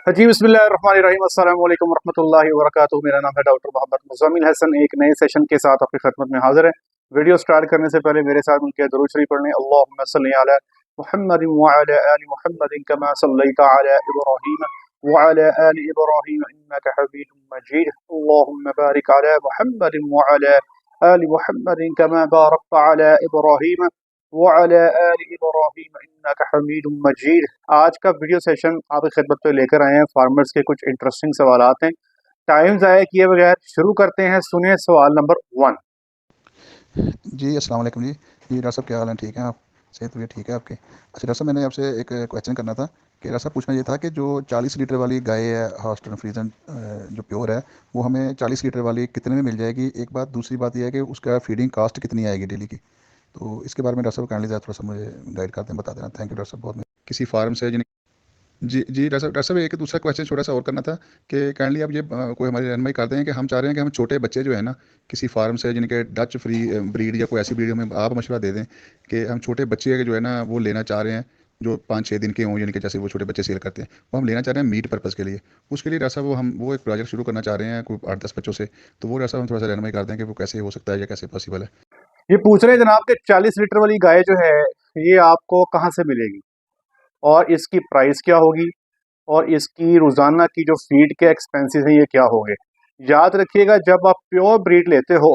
जी बिस्मिल्लाहिर्रहमानिर्रहीम अस्सलामु अलैकुम रहमतुल्लाहि व बरकातुहू। मेरा नाम है डॉक्टर मोहम्मद मुज़म्मिल हसन। एक नए सेशन के साथ आपकी खिदमत में हाजिर है। वीडियो स्टार्ट करने से पहले मेरे साथ उनके दुरूद शरीफ पढ़ लें। अल्लाहुम्मा सल्लि अला मुहम्मदिन व अला आलि मुहम्मदिन कमा सल्लैता अला इब्राहीम व अला आलि इब्राहीम इन्नका हमीदुम मजीद। अल्लाहुम्मा बारिक अला मुहम्मदिन व अला आलि मुहम्मदिन कमा बारकता अला इब्राहीम वअला आलि इब्राहीम इन्नका हमीदुम मजीद। आज का वीडियो सेशन आपकी खिदमत पे लेकर आए हैं। फार्मर्स के कुछ इंटरेस्टिंग सवालात हैं। टाइम ज़ाया किए बगैर शुरू करते हैं। सुनिए सवाल नंबर 1। जी अस्सलाम वालेकुम जी। डॉक्टर साहब क्या हाल है? ठीक है आप? सेहत भी ठीक है आपकी? अच्छा डॉक्टर साहब, मैंने आपसे एक क्वेश्चन करना था कि डॉक्टर साहब पूछना ये था कि जो 40 लीटर वाली गाय है हॉस्टन फ्रीजन जो प्योर है, वो हमें 40 लीटर वाली कितने में मिल जाएगी? एक बात। दूसरी बात यह है कि उसका फीडिंग कास्ट कितनी आएगी डेली की? तो इसके बारे में डॉक्टर साहब काइंडली थोड़ा सा मुझे गाइड करते हैं, बता देना। थैंक यू डॉक्टर साहब बहुत। किसी फार्म से जिन जी डॉक्टर साहब एक दूसरा क्वेश्चन छोटा सा और करना था कि काइंडली आप ये कोई हमारी रहनुमाई करते हैं कि हम चाह रहे हैं कि हम छोटे बच्चे जो है ना, किसी फार्म से जिनके डच फ्री ब्रीड या कोई ऐसी ब्रीड हमें आप मशवरा दे दें कि हम छोटे बच्चे जो है ना वो लेना चाह रहे हैं, जो 5-6 दिन के हों, यानी कि जैसे वो छोटे बच्चे सेल करते हैं, वो हम लेना चाह रहे हैं मीट पर्पज़ के लिए। उसके लिए डॉक्टर साहब वो एक प्रोजेक्ट शुरू करना चाह रहे हैं कोई 8-10 बच्चों से। तो वो डॉक्टर साहब हम थोड़ा सा रहनुमाई करते हैं कि वो कैसे हो सकता है या कैसे पॉसिबल है। ये पूछ रहे हैं जनाब के 40 लीटर वाली गाय जो है ये आपको कहाँ से मिलेगी और इसकी प्राइस क्या होगी और इसकी रोज़ाना की जो फीड के एक्सपेंसेस हैं ये क्या होंगे। याद रखिएगा, जब आप प्योर ब्रीड लेते हो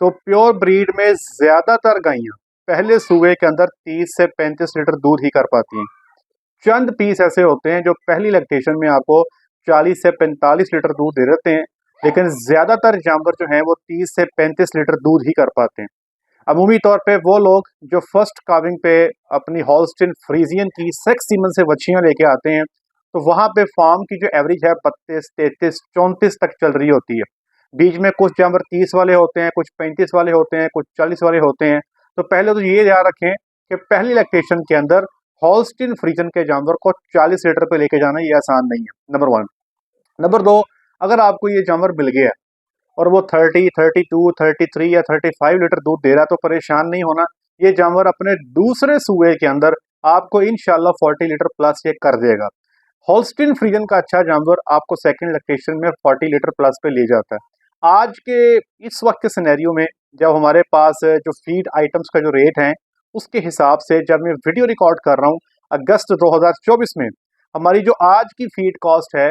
तो प्योर ब्रीड में ज़्यादातर गायें पहले सूबे के अंदर 30 से 35 लीटर दूध ही कर पाती हैं। चंद पीस ऐसे होते हैं जो पहली लैक्टेशन में आपको 40 से 45 लीटर दूध दे देते हैं, लेकिन ज़्यादातर जानवर जो हैं वो 30 से 35 लीटर दूध ही कर पाते हैं। अमूमी तौर पे वो लोग जो फर्स्ट काविंग पे अपनी हॉल्स्टीन फ्रीजियन की सेक्स सीमन से बच्चियां लेके आते हैं, तो वहां पे फार्म की जो एवरेज है 32, 33, 34 तक चल रही होती है। बीच में कुछ जानवर 30 वाले होते हैं, कुछ 35 वाले होते हैं, कुछ 40 वाले होते हैं। तो पहले तो ये ध्यान रखें कि पहली लैक्टेशन के अंदर हॉल्स्टीन फ्रीजन के जानवर को 40 लीटर पे लेके जाना ये आसान नहीं है, नंबर 1। नंबर 2, अगर आपको ये जानवर मिल गया और वो 30, 32, 33 या 35 लीटर दूध दे रहा है तो परेशान नहीं होना। ये जानवर अपने दूसरे सूए के अंदर आपको इंशाल्लाह 40 लीटर प्लस ये कर देगा। होल्स्टीन फ्रीजन का अच्छा जानवर आपको सेकंड लैक्टेशन में 40 लीटर प्लस पे ले जाता है। आज के इस वक्त के सिनेरियो में जब हमारे पास जो फीड आइटम्स का जो रेट है उसके हिसाब से जब मैं वीडियो रिकॉर्ड कर रहा हूँ अगस्त 2024 में, हमारी जो आज की फीड कॉस्ट है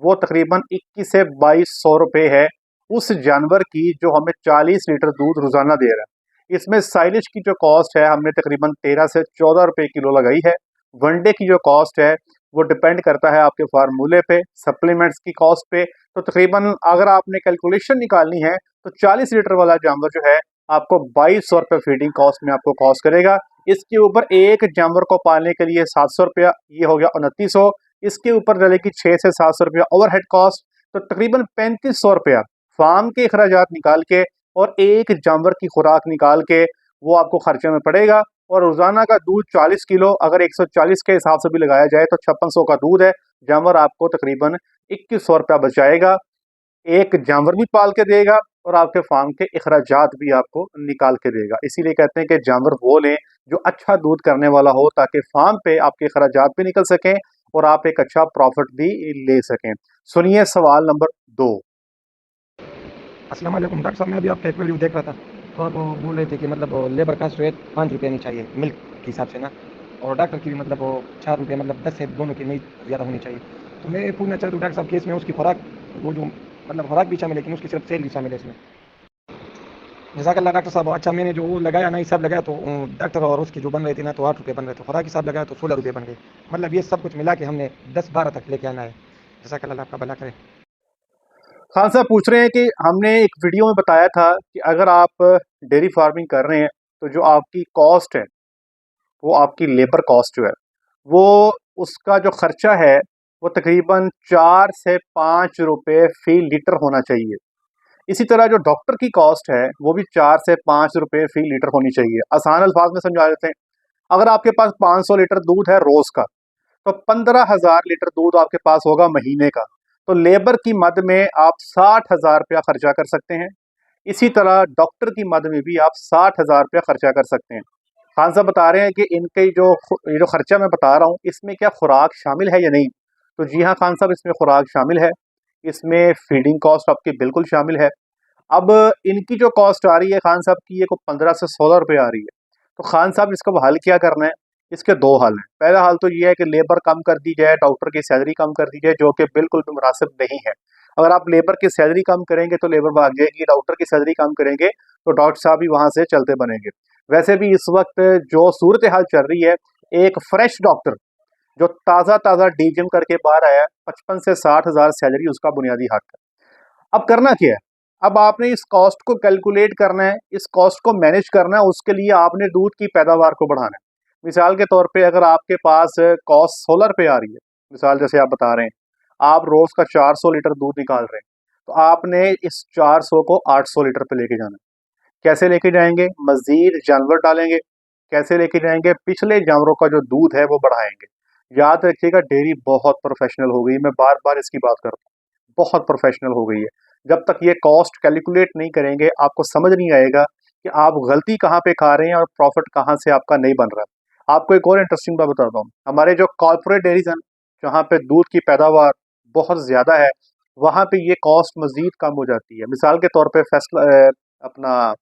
वो तकरीबन 21 से 2200 रुपये है उस जानवर की जो हमें 40 लीटर दूध रोजाना दे रहा है। इसमें साइलेज की जो कॉस्ट है हमने तकरीबन 13 से 14 रुपए किलो लगाई है। वनडे की जो कॉस्ट है वो डिपेंड करता है आपके फार्मूले पे, सप्लीमेंट्स की कॉस्ट पे। तो तकरीबन अगर आपने कैलकुलेशन निकालनी है तो 40 लीटर वाला जानवर जो है आपको 2200 रुपये फीडिंग कॉस्ट में आपको कॉस्ट करेगा। इसके ऊपर एक जानवर को पालने के लिए 700 रुपया, ये हो गया 2900। इसके ऊपर डलेगी 6 से 700 रुपया ओवरहेड कॉस्ट, तो तकरीबन 3500 रुपया फार्म के अखराजात निकाल के और एक जानवर की खुराक निकाल के वो आपको खर्चे में पड़ेगा। और रोजाना का दूध 40 किलो अगर 140 के हिसाब से भी लगाया जाए तो 5600 का दूध है। जानवर आपको तकरीबन 2100 रुपया बचाएगा, एक जानवर भी पाल के देगा और आपके फार्म के अखराजात भी आपको निकाल के देगा। इसीलिए कहते हैं कि जानवर वो लें जो अच्छा दूध करने वाला हो, ताकि फार्म पे आपके अखराजात भी निकल सकें और आप एक अच्छा प्रॉफिट भी ले सकें। सुनिए सवाल नंबर 2। अस्सलाम वालेकुम डॉक्टर साहब, मैं अभी आपका एक वीडियो देख रहा था, तो आप वो बोल रहे थे कि मतलब लेबर कास्ट रेट 5 रुपये नहीं चाहिए मिल्क के हिसाब से ना, और डॉक्टर की भी मतलब वो 4 रुपये, मतलब 10 से दोनों की नहीं ज़्यादा होनी चाहिए। तो मैं पूछना चाहता हूँ डॉक्टर साहब, केस में उसकी खुराक, वो जो मतलब खुराक भी शामिल है लेकिन उसकी सिर्फ सेल भी शामिल है इसमें। जज़ाकल्लाह डॉक्टर साहब। अच्छा, मैंने जो वो लगाया ना हिसाब लगाया तो डॉक्टर और उसकी जो बन रही थी ना तो 8 रुपये बन रहे थे, खुराक हिसाब लगाया तो 16 रुपये बन गए। मतलब ये सब कुछ मिला के हमने 10-12 तक लेके आना है। जज़ाकल्लाह, आपका भला करे। खान साहब पूछ रहे हैं कि हमने एक वीडियो में बताया था कि अगर आप डेयरी फार्मिंग कर रहे हैं तो जो आपकी कॉस्ट है वो आपकी लेबर कॉस्ट जो है वो उसका जो खर्चा है वो तकरीबन 4 से 5 रुपए फी लीटर होना चाहिए। इसी तरह जो डॉक्टर की कॉस्ट है वो भी 4 से 5 रुपए फी लीटर होनी चाहिए। आसान अल्फाज में समझा देते हैं, अगर आपके पास 500 लीटर दूध है रोज का तो 15,000 लीटर दूध आपके पास होगा महीने का। तो लेबर की मद में आप 60,000 रुपया खर्चा कर सकते हैं। इसी तरह डॉक्टर की मद में भी आप 60,000 रुपया खर्चा कर सकते हैं। खान साहब बता रहे हैं कि इनके जो ये जो खर्चा मैं बता रहा हूँ इसमें क्या खुराक शामिल है या नहीं। तो जी हाँ खान साहब, इसमें खुराक शामिल है, इसमें फीडिंग कॉस्ट आपकी बिल्कुल शामिल है। अब इनकी जो कॉस्ट आ रही है खान साहब की, ये को 15 से 16 रुपये आ रही है। तो खान साहब इसका हल क्या करना है? इसके दो हल हैं। पहला हल तो ये है कि लेबर कम कर दी जाए, डॉक्टर की सैलरी कम कर दी जाए, जो कि बिल्कुल भी मुनासिब नहीं है। अगर आप लेबर की सैलरी कम करेंगे तो लेबर भाग जाएगी, डॉक्टर की सैलरी कम करेंगे तो डॉक्टर साहब भी वहां से चलते बनेंगे। वैसे भी इस वक्त जो सूरत हाल चल रही है, एक फ्रेश डॉक्टर जो ताज़ा ताज़ा डीजिम करके बाहर आया, 55 से 60 हज़ार सैलरी उसका बुनियादी हक है। अब करना क्या है? अब आपने इस कॉस्ट को कैलकुलेट करना है, इस कॉस्ट को मैनेज करना है, उसके लिए आपने दूध की पैदावार को बढ़ाना है। मिसाल के तौर पे अगर आपके पास कॉस्ट 16 रुपये आ रही है, मिसाल जैसे आप बता रहे हैं, आप रोज़ का 400 लीटर दूध निकाल रहे हैं, तो आपने इस 400 को 800 लीटर पे लेके जाना है। कैसे लेके जाएंगे? मज़ीद जानवर डालेंगे। कैसे लेके जाएंगे? पिछले जानवरों का जो दूध है वो बढ़ाएंगे। याद रखिएगा, डेयरी बहुत प्रोफेशनल हो गई है, मैं बार बार इसकी बात करता हूँ, बहुत प्रोफेशनल हो गई है। जब तक ये कॉस्ट कैलकुलेट नहीं करेंगे, आपको समझ नहीं आएगा कि आप गलती कहाँ पे खा रहे हैं और प्रॉफिट कहाँ से आपका नहीं बन रहा है। आपको एक और इंटरेस्टिंग बात बताता हूँ, हमारे जो कॉर्पोरेट डेयरीज हैं, जहाँ पे दूध की पैदावार बहुत ज़्यादा है, वहाँ पे ये कॉस्ट मज़ीद कम हो जाती है। मिसाल के तौर पे अपना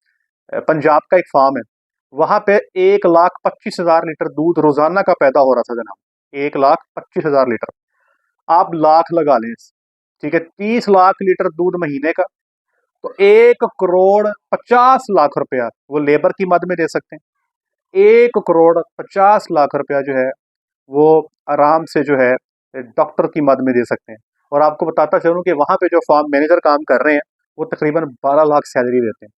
पंजाब का एक फार्म है, वहाँ पे 1,25,000 लीटर दूध रोजाना का पैदा हो रहा था जनाब, 1,25,000 लीटर। आप लाख लगा लें, ठीक है, 30 लाख लीटर दूध महीने का, तो 1,50,00,000 रुपया वो लेबर की मद में दे सकते हैं। 1,50,00,000 रुपया जो है वो आराम से जो है डॉक्टर की मद में दे सकते हैं। और आपको बताता चलूं कि वहाँ पे जो फार्म मैनेजर काम कर रहे हैं, वो तकरीबन 12 लाख सैलरी देते हैं,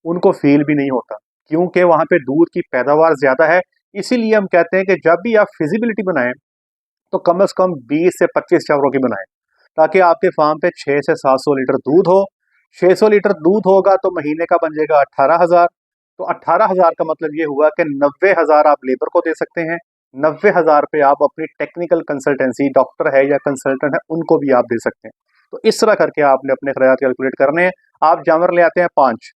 उनको फील भी नहीं होता, क्योंकि वहाँ पे दूध की पैदावार ज़्यादा है। इसीलिए हम कहते हैं कि जब भी आप फिजिबिलिटी बनाएं तो कम से कम 20 से 25 जानवरों की बनाएं, ताकि आपके फार्म पे 6 से 700 लीटर दूध हो। 600 लीटर दूध होगा तो महीने का बन जाएगा 18,000। तो 18,000 का मतलब ये हुआ कि 90,000 आप लेबर को दे सकते हैं, 90,000 पे आप अपनी टेक्निकल कंसल्टेंसी, डॉक्टर है या कंसल्टेंट है, उनको भी आप दे सकते हैं। तो इस तरह करके आपने अपने खर्चात कैलकुलेट करने हैं। आप जानवर ले आते हैं 5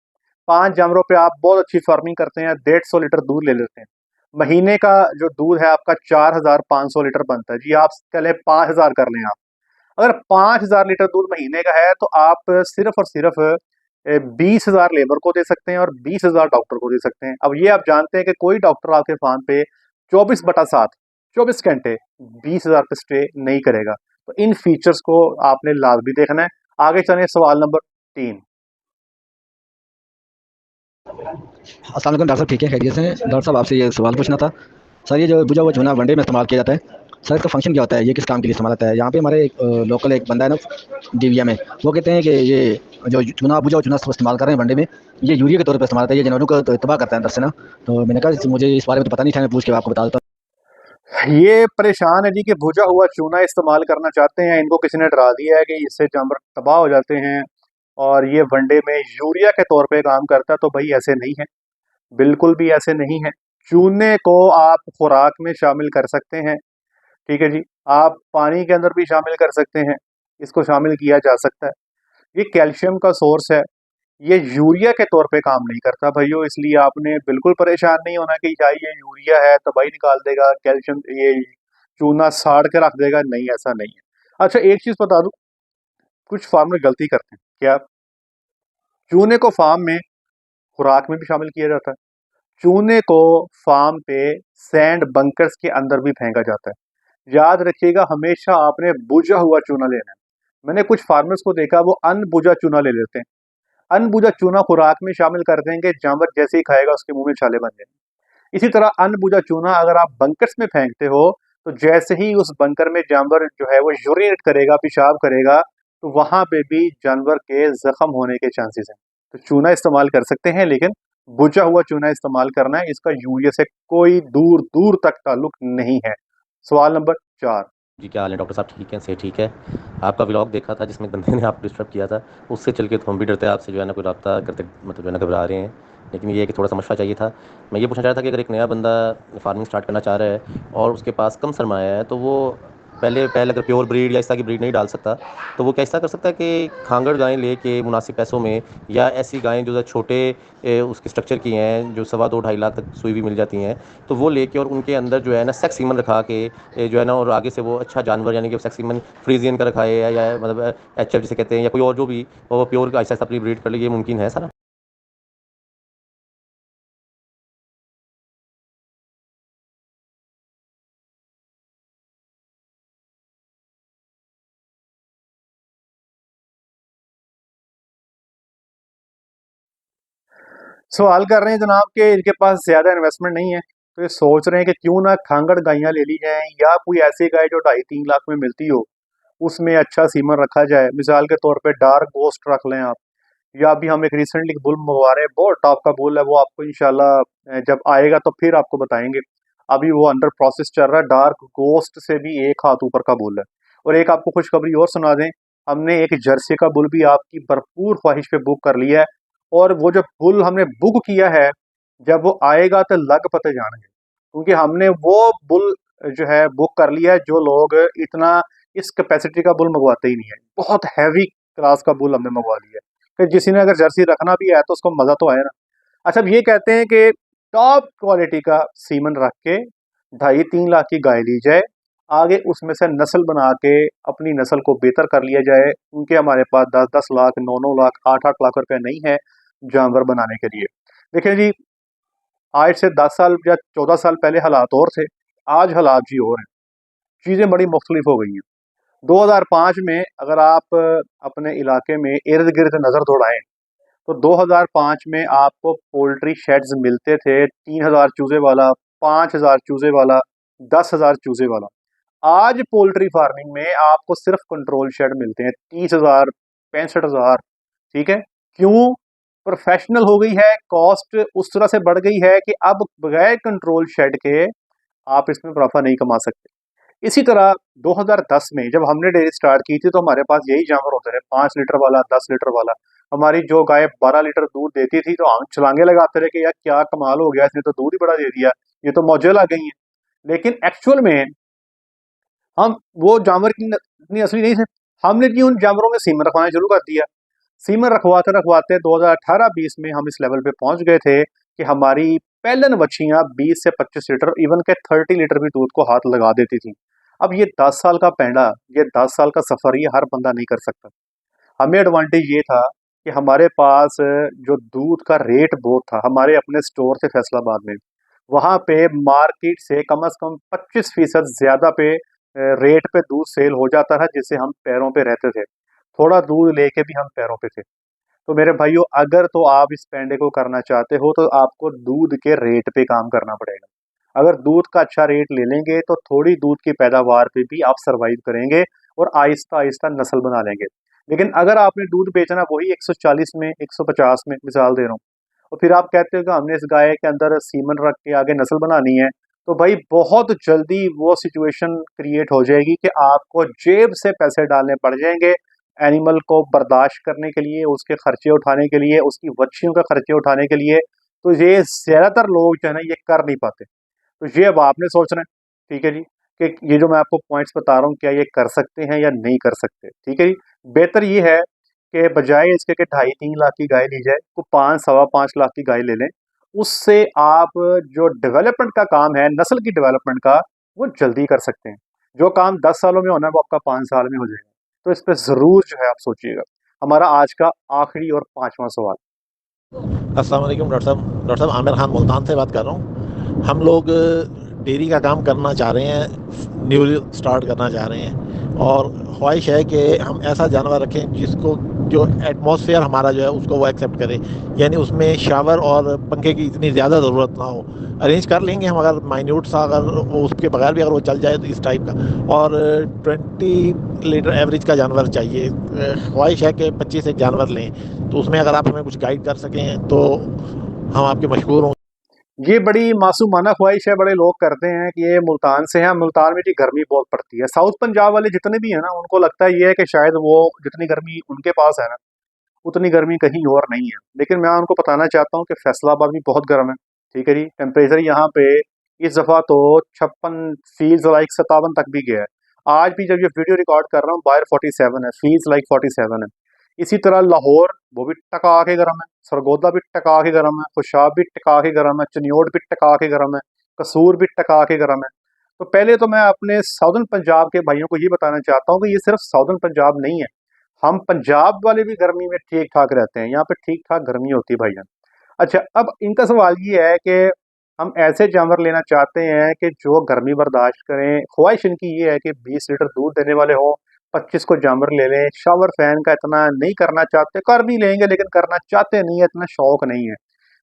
जानवरों पे आप बहुत अच्छी फार्मिंग करते हैं, 150 लीटर दूध ले लेते हैं। महीने का जो दूध है आपका 4,500 लीटर बनता है। जी आप चले 5,000 कर लें आप। अगर 5,000 लीटर दूध महीने का है तो आप सिर्फ और सिर्फ 20,000 लेबर को दे सकते हैं और 20,000 डॉक्टर को दे सकते हैं। अब ये आप जानते हैं कि कोई डॉक्टर आपके फार्म पे 24/7 24 घंटे 20,000 पे स्टे नहीं करेगा। तो इन फीचर्स को आपने लाजमी देखना है। आगे चलें, सवाल नंबर 3। अस्सलाम वालेकुम डॉक्टर साहब, ठीक है, खैरियत से हैं? डॉक्टर साहब आपसे ये सवाल पूछना था। सर ये जो बुझा हुआ चूना वनडे में इस्तेमाल किया जाता है, सर इसका फंक्शन क्या होता है? ये किस काम के लिए इस्तेमाल होता है? यहाँ पे हमारे लोकल एक बंदा है ना डीवीएम में, वो कहते हैं कि ये जो चूना बुझा हुआ चूना इस्तेमाल कर रहे हैं वनडे में, ये यूरिया के तौर पर इस्तेमाल होता है, ये जानवरों को तो तबाह करता है अंदर से ना। तो मैंने कहा मुझे इस बारे में तो पता नहीं था, मैं पूछ के आपको बता देता ये परेशान है जी कि भुजा हुआ चूना इस्तेमाल करना चाहते हैं, इनको किसी ने डरा दिया है कि इससे जानवर तबाह हो जाते हैं और ये वनडे में यूरिया के तौर पे काम करता है। तो भाई ऐसे नहीं है, बिल्कुल भी ऐसे नहीं है। चूने को आप खुराक में शामिल कर सकते हैं, ठीक है जी, आप पानी के अंदर भी शामिल कर सकते हैं, इसको शामिल किया जा सकता है। ये कैल्शियम का सोर्स है, ये यूरिया के तौर पे काम नहीं करता भाइयों, इसलिए आपने बिल्कुल परेशान नहीं होना कि यार ये यूरिया है तबाही निकाल देगा, कैल्शियम ये चूना साड़ के रख देगा, नहीं ऐसा नहीं है। अच्छा एक चीज़ बता दूं, कुछ फार्मर गलती करते हैं क्या, चूने को फार्म में खुराक में भी शामिल किया जाता है, चूने को फार्म पे सैंड बंकर्स के अंदर भी फेंका जाता है। याद रखिएगा, हमेशा आपने बुझा हुआ चूना लेना है। मैंने कुछ फार्मर्स को देखा, वो अनबुझा चूना ले लेते हैं। अनबुझा चूना खुराक में शामिल कर देंगे, जानवर जैसे ही खाएगा उसके मुंह में छाले बन जाएंगे। इसी तरह अनबुझा चूना अगर आप बंकर्स में फेंकते हो, तो जैसे ही उस बंकर में जानवर जो है वो यूरिनेट करेगा, पेशाब करेगा, तो वहां पे भी जानवर के जख्म होने के चांसेस हैं। तो चूना इस्तेमाल कर सकते हैं, लेकिन बुझा हुआ चूना इस्तेमाल करना है, इसका यूरिया से कोई दूर दूर तक ताल्लुक नहीं है। सवाल नंबर 4। जी क्या हाल है डॉक्टर साहब? ठीक है, से ठीक है। आपका व्लॉग देखा था जिसमें बंदे ने आपको डिस्टर्ब किया था, उससे चल के तो हम भी डरते हैं आपसे, जो है ना कोई रब्ता करते, मतलब जो है ना घबरा रहे हैं। लेकिन ये है कि थोड़ा सा मशवरा चाहिए था। मैं ये पूछना चाह रहा था कि अगर एक नया बंदा फार्मिंग स्टार्ट करना चाह रहा है और उसके पास कम सरमाया है, तो वो पहले पहले अगर प्योर ब्रीड या इस तरह की ब्रीड नहीं डाल सकता, तो वो कैसा कर सकता है कि खांगड़ गायें लेके मुनासिब पैसों में, या ऐसी गायें जो छोटे उसके स्ट्रक्चर की हैं, जो सवा 2-2.5 लाख तक सुई हुई मिल जाती हैं, तो वो लेके और उनके अंदर जो है ना सेक्स सीमन रखा के जो है ना, और आगे से वो अच्छा जानवर यानी कि सेक्स सीमन फ्रीजियन का रखाए, या मतलब एचएफ जिसे कहते हैं, या कोई और जो भी, वो प्योर का ऐसा अपनी ब्रीड कर ले, ये मुमकिन है सारा? सवाल कर रहे हैं जनाब कि इनके पास ज़्यादा इन्वेस्टमेंट नहीं है, तो ये सोच रहे हैं कि क्यों ना खांगड़ गायें ले ली जाएं, या कोई ऐसी गाय जो 2.5-3 लाख में मिलती हो, उसमें अच्छा सीमन रखा जाए। मिसाल के तौर पे डार्क गोस्ट रख लें आप, या अभी हम एक रिसेंटली बुल मंगवा रहे हैं, बहुत टॉप का बुल है, वो आपको इंशाल्लाह जब आएगा तो फिर आपको बताएंगे। अभी वो अंडर प्रोसेस चल रहा है, डार्क गोस्ट से भी एक हाथ ऊपर का बुल है। और एक आपको खुशखबरी और सुना दें, हमने एक जर्सी का बुल भी आपकी भरपूर ख्वाहिश पे बुक कर लिया है। और वो जो बुल हमने बुक किया है, जब वो आएगा तो लग पते जानेंगे, क्योंकि हमने वो बुल जो है बुक कर लिया है जो लोग इतना इस कैपेसिटी का बुल मंगवाते ही नहीं है। बहुत हैवी क्लास का बुल हमने मंगवा लिया है कि किसी ने अगर जर्सी रखना भी है तो उसको मजा तो आए ना। अच्छा, अब ये कहते हैं कि टॉप क्वालिटी का सीमन रख के 2.5-3 लाख की गाय ली जाए, आगे उसमें से नस्ल बना के अपनी नस्ल को बेहतर कर लिया जाए, क्योंकि हमारे पास 10-10 लाख, 9-9 लाख, 8-8 लाख रुपए नहीं है जानवर बनाने के लिए। देखिए जी, आज से 10 साल या 14 साल पहले हालात और थे, आज हालात जी और हैं। चीज़ें बड़ी मुख्तलिफ हो गई हैं। 2005 में अगर आप अपने इलाके में इर्द गिर्द नज़र दौड़ाएं, तो 2005 में आपको पोल्ट्री शेड्स मिलते थे, 3,000 चूजे वाला, 5,000 चूजे वाला, 10,000 चूजे वाला। आज पोल्ट्री फार्मिंग में आपको सिर्फ कंट्रोल शेड मिलते हैं 30,000, 65,000। ठीक है, क्यों? प्रोफेशनल हो गई है, कॉस्ट उस तरह से बढ़ गई है कि अब बगैर कंट्रोल शेड के आप इसमें मुनाफा नहीं कमा सकते। इसी तरह 2010 में जब हमने डेयरी स्टार्ट की थी, तो हमारे पास यही जानवर होते थे, 5 लीटर वाला, 10 लीटर वाला। हमारी जो गाय 12 लीटर दूध देती थी, तो हम छलांगे लगाते रहे कि यार क्या कमाल हो गया, इसने तो दूध ही बड़ा दे दिया, ये तो मौजें आ गई हैं। लेकिन एक्चुअल में हम वो जानवर की इतनी असली नहीं थे। हमने जी उन जानवरों में सीमन रखवाना शुरू कर दिया। सीमन रखवाते रखवाते 2018-20 में हम इस लेवल पे पहुंच गए थे कि हमारी पहलन बच्चियां 20 से 25 लीटर, इवन के 30 लीटर भी दूध को हाथ लगा देती थी। अब ये 10 साल का पैंडा, ये 10 साल का सफर, ये हर बंदा नहीं कर सकता। हमें एडवांटेज ये था कि हमारे पास जो दूध का रेट बहुत था, हमारे अपने स्टोर थे फैसलाबाद में, वहाँ पे मार्केट से कम 25% ज्यादा पे रेट पे दूध सेल हो जाता था, जिससे हम पैरों पे रहते थे। थोड़ा दूध लेके भी हम पैरों पे थे। तो मेरे भाइयों, अगर तो आप इस पैंडे को करना चाहते हो, तो आपको दूध के रेट पे काम करना पड़ेगा। अगर दूध का अच्छा रेट ले लेंगे, तो थोड़ी दूध की पैदावार पे भी आप सरवाइव करेंगे और आहिस्ता आहिस्ता नस्ल बना लेंगे। लेकिन अगर आपने दूध बेचना वही 140 में, 150 में, मिसाल दे रहा हूँ, और फिर आप कहते हो कि हमने इस गाय के अंदर सीमन रख के आगे नस्ल बनानी है, तो भाई बहुत जल्दी वो सिचुएशन क्रिएट हो जाएगी कि आपको जेब से पैसे डालने पड़ जाएंगे एनिमल को बर्दाश्त करने के लिए, उसके खर्चे उठाने के लिए, उसकी बच्चियों के खर्चे उठाने के लिए। तो ये ज़्यादातर लोग जो है ना, ये कर नहीं पाते। तो ये अब आपने सोचना है, ठीक है जी, कि ये जो मैं आपको पॉइंट्स बता रहा हूँ, क्या ये कर सकते हैं या नहीं कर सकते। ठीक है जी, बेहतर ये है कि बजाय इसके कि 2.5-3 लाख की गाय ली जाए, तो 5-5.25 लाख की गाय ले लें। उससे आप जो डेवलपमेंट का काम है, नस्ल की डेवलपमेंट का, वो जल्दी कर सकते हैं। जो काम 10 सालों में होना है, वो आपका 5 साल में हो जाएगा। तो इस पे ज़रूर जो है आप सोचिएगा। हमारा आज का आखिरी और 5वां सवाल। अस्सलाम वालेकुम डॉक्टर साहब आमिर खान मुल्तान से बात कर रहा हूँ। हम लोग डेयरी का काम करना चाह रहे हैं, न्यू स्टार्ट करना चाह रहे हैं, और ख्वाहिश है कि हम ऐसा जानवर रखें जिसको जो एटमॉस्फेयर हमारा जो है उसको वो एक्सेप्ट करे, यानी उसमें शावर और पंखे की इतनी ज़्यादा ज़रूरत ना हो। अरेंज कर लेंगे हम, अगर माइन्यूट सा, अगर वो उसके बगैर भी अगर वो चल जाए तो इस टाइप का। और 20 लीटर एवरेज का जानवर चाहिए। ख्वाहिश है कि 25 एक जानवर लें, तो उसमें अगर आप हमें कुछ गाइड कर सकें तो हम आपके मशहूर हों। ये बड़ी मासूमाना ख्वाहिश है, बड़े लोग करते हैं कि ये मुल्तान से हैं, मुल्तान में जी गर्मी बहुत पड़ती है। साउथ पंजाब वाले जितने भी हैं ना, उनको लगता है ये है कि शायद वो जितनी गर्मी उनके पास है ना, उतनी गर्मी कहीं और नहीं है। लेकिन मैं उनको बताना चाहता हूँ कि फैसलाबाद भी बहुत गर्म है। ठीक है जी, टेम्परेचर यहाँ पे इस दफ़ा तो 56 फील्स लाइक 57 तक भी गया है। आज भी जब ये वीडियो रिकॉर्ड कर रहा हूँ बाहर 47 है, फीस लाइक 47 है। इसी तरह लाहौर वो भी टका के गर्म है, सरगोदा भी टका के गर्म है, खुशाब भी टका के गर्म है, चनियोट भी टका के गर्म है, कसूर भी टका के गर्म है। तो पहले तो मैं अपने साउदर्न पंजाब के भाइयों को ये बताना चाहता हूँ कि ये सिर्फ साउदर्न पंजाब नहीं है, हम पंजाब वाले भी गर्मी में ठीक ठाक रहते हैं, यहाँ पे ठीक ठाक गर्मी होती है भाईजान। अच्छा, अब इनका सवाल ये है कि हम ऐसे जानवर लेना चाहते हैं कि जो गर्मी बर्दाश्त करें। ख्वाहिश इनकी ये है कि 20 लीटर दूध देने वाले हो, 25 को जानवर ले लें। शावर फैन का इतना नहीं करना चाहते, कर भी लेंगे लेकिन करना चाहते नहीं है, इतना शौक नहीं है।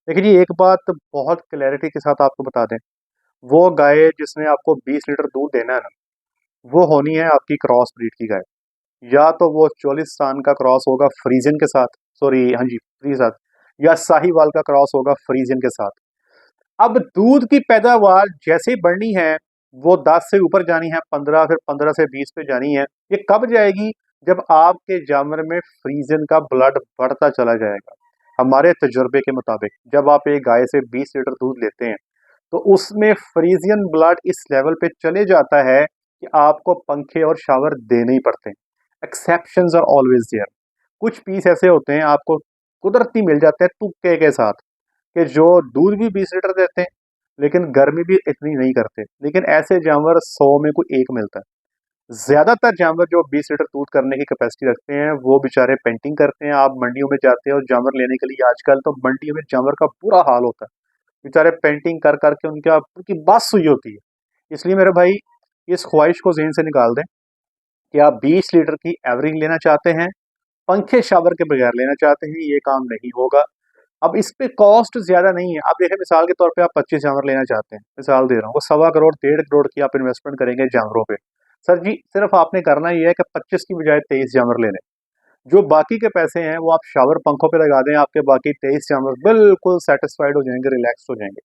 लेकिन ये एक बात बहुत क्लैरिटी के साथ आपको बता दें, वो गाय जिसने आपको 20 लीटर दूध देना है ना, वो होनी है आपकी क्रॉस ब्रीड की गाय। या तो वो चोलिस्तान का क्रॉस होगा फ्रीजियन के साथ, सॉरी हाँ जी फ्री साथ, या साहिवाल का क्रॉस होगा फ्रीजियन के साथ। अब दूध की पैदावार जैसे ही बढ़नी है, वो 10 से ऊपर जानी है, 15, फिर 15 से 20 पे जानी है। ये कब जाएगी? जब आपके जानवर में फ्रीजन का ब्लड बढ़ता चला जाएगा। हमारे तजुर्बे के मुताबिक जब आप एक गाय से 20 लीटर दूध लेते हैं तो उसमें फ्रीजियन ब्लड इस लेवल पे चले जाता है कि आपको पंखे और शावर देने ही पड़ते हैं। Exceptions are always there. कुछ पीस ऐसे होते हैं आपको कुदरती मिल जाते हैं तुक्के के साथ, कि जो दूध भी 20 लीटर देते हैं लेकिन गर्मी भी इतनी नहीं करते। लेकिन ऐसे जानवर 100 में कोई एक मिलता है। ज्यादातर जानवर जो 20 लीटर दूध करने की कैपेसिटी रखते हैं वो बेचारे पेंटिंग करते हैं। आप मंडियों में जाते हैं और जानवर लेने के लिए आजकल तो मंडियों में जानवर का बुरा हाल होता है, बेचारे पेंटिंग कर करके उनकी बस हुई होती है। इसलिए मेरे भाई इस ख्वाहिश को जहन से निकाल दें कि आप 20 लीटर की एवरेज लेना चाहते हैं, पंखे शावर के बगैर लेना चाहते हैं, ये काम नहीं होगा। अब इस पे कॉस्ट ज्यादा नहीं है। आप देखें मिसाल के तौर पे आप 25 जानवर लेना चाहते हैं, मिसाल दे रहा हूँ, वो 1.25 करोड़ 1.5 करोड़ की आप इन्वेस्टमेंट करेंगे जानवरों पे। सर जी सिर्फ आपने करना ये है कि 25 की बजाय 23 जानवर ले लें। जो बाकी के पैसे हैं वो आप शावर पंखों पे लगा दें, आपके बाकी 23 जानवर बिल्कुल सेटिस्फाइड हो जाएंगे, रिलैक्स हो जाएंगे।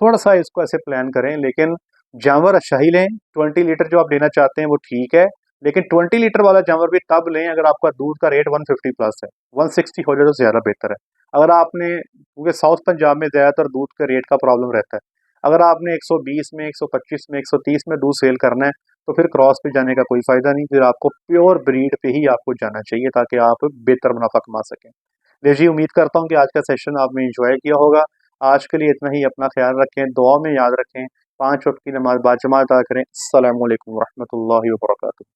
थोड़ा सा इसको ऐसे प्लान करें, लेकिन जानवर अच्छा ही लें। 20 लीटर जो आप लेना चाहते हैं वो ठीक है, लेकिन 20 लीटर वाला जानवर भी तब लें अगर आपका दूध का रेट 150 प्लस है। 160 हो जाए तो ज़्यादा बेहतर है। अगर आपने, क्योंकि साउथ पंजाब में ज़्यादातर दूध का रेट का प्रॉब्लम रहता है, अगर आपने 120 में, 125 में, 130 में दूध सेल करना है तो फिर क्रॉस पे जाने का कोई फ़ायदा नहीं। फिर आपको प्योर ब्रीड पे ही आपको जाना चाहिए ताकि आप बेहतर मुनाफा कमा सकें। जी उम्मीद करता हूँ कि आज का सेशन आपने इंजॉय किया होगा। आज के लिए इतना ही। अपना ख्याल रखें, दुआ में याद रखें, 5 वक्त की नमाज बाजमात अदा करें। अस्सलामु अलैकुम वरहमतुल्लाहि वबरकातुहू।